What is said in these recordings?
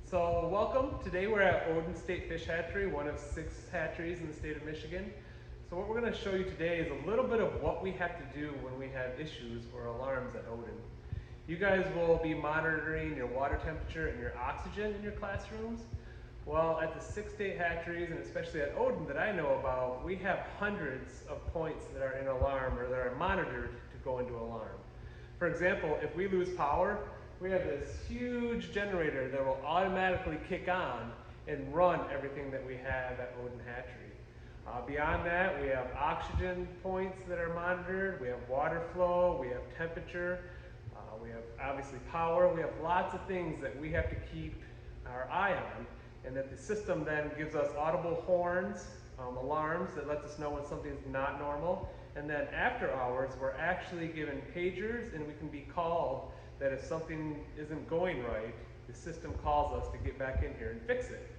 So welcome. Today we're at Odin State Fish Hatchery, one of 6 hatcheries in the state of Michigan. So what we're going to show you today is a little bit of what we have to do when we have issues or alarms at Odin. You guys will be monitoring your water temperature and your oxygen in your classrooms. Well, at the 6 state hatcheries, and especially at Odin that I know about, we have hundreds of points that are in alarm or that are monitored to go into alarm. For example, if we lose power, we have this huge generator that will automatically kick on and run everything that we have at Odin Hatchery. Beyond that, we have oxygen points that are monitored, we have water flow, we have temperature, we have obviously power, we have lots of things that we have to keep our eye on, and that the system then gives us audible horns, alarms that lets us know when something's not normal. And then after hours, we're actually given pagers, and we can be called that if something isn't going right, the system calls us to get back in here and fix it.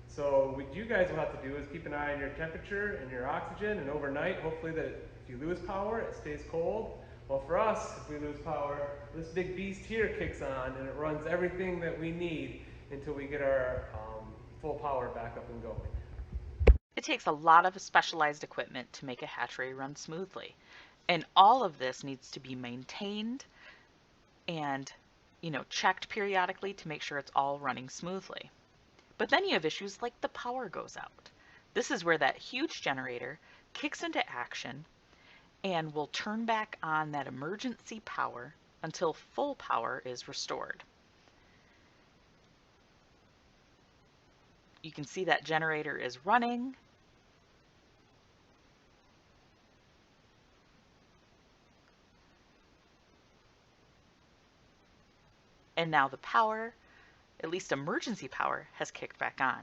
So what you guys will have to do is keep an eye on your temperature and your oxygen, and overnight, hopefully that if you lose power, it stays cold. Well, for us, if we lose power, this big beast here kicks on, and it runs everything that we need until we get our full power back up and going. It takes a lot of specialized equipment to make a hatchery run smoothly. And all of this needs to be maintained and, checked periodically to make sure it's all running smoothly. But then you have issues like the power goes out. This is where that huge generator kicks into action and will turn back on that emergency power until full power is restored. You can see that generator is running. And now the power, at least emergency power, has kicked back on.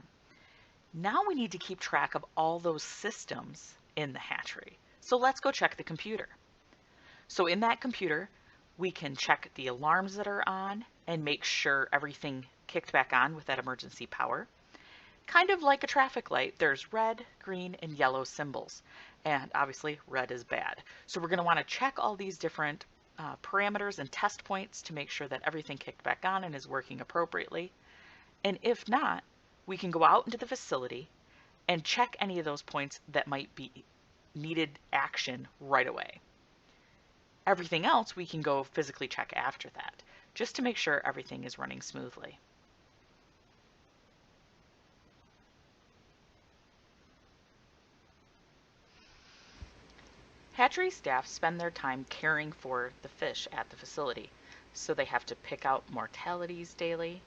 Now we need to keep track of all those systems in the hatchery. So let's go check the computer. So in that computer, we can check the alarms that are on and make sure everything kicked back on with that emergency power. Kind of like a traffic light, there's red, green, and yellow symbols. And obviously red is bad. So we're going to want to check all these different parameters and test points to make sure that everything kicked back on and is working appropriately. And if not, we can go out into the facility and check any of those points that might be needed action right away. Everything else we can go physically check after that, just to make sure everything is running smoothly. Hatchery staff spend their time caring for the fish at the facility, so they have to pick out mortalities daily.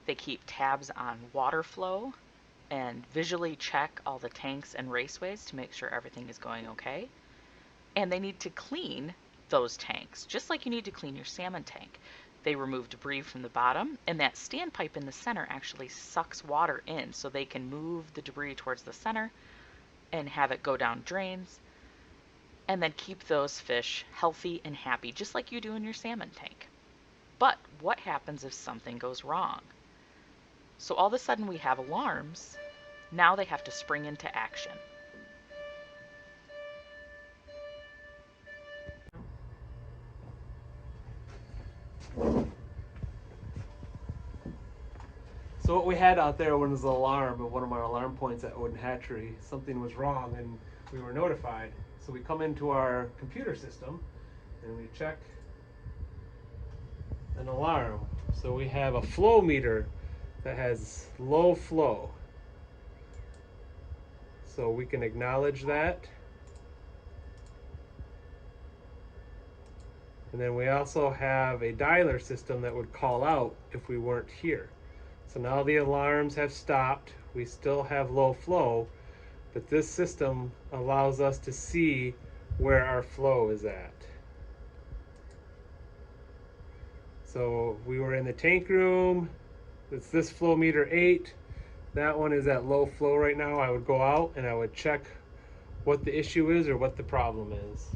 They keep tabs on water flow and visually check all the tanks and raceways to make sure everything is going okay. And they need to clean those tanks, just like you need to clean your salmon tank. They remove debris from the bottom, and that standpipe in the center actually sucks water in, so they can move the debris towards the center and have it go down drains, and then keep those fish healthy and happy, just like you do in your salmon tank. But what happens if something goes wrong? So all of a sudden we have alarms. Now they have to spring into action. So what we had out there was an alarm at one of our alarm points at Odin Hatchery. Something was wrong and we were notified. So we come into our computer system and we check an alarm. So we have a flow meter that has low flow. So we can acknowledge that. And then we also have a dialer system that would call out if we weren't here. So now the alarms have stopped. We still have low flow, but this system allows us to see where our flow is at. So we were in the tank room. It's this flow meter 8. That one is at low flow right now. I would go out and I would check what the issue is or what the problem is.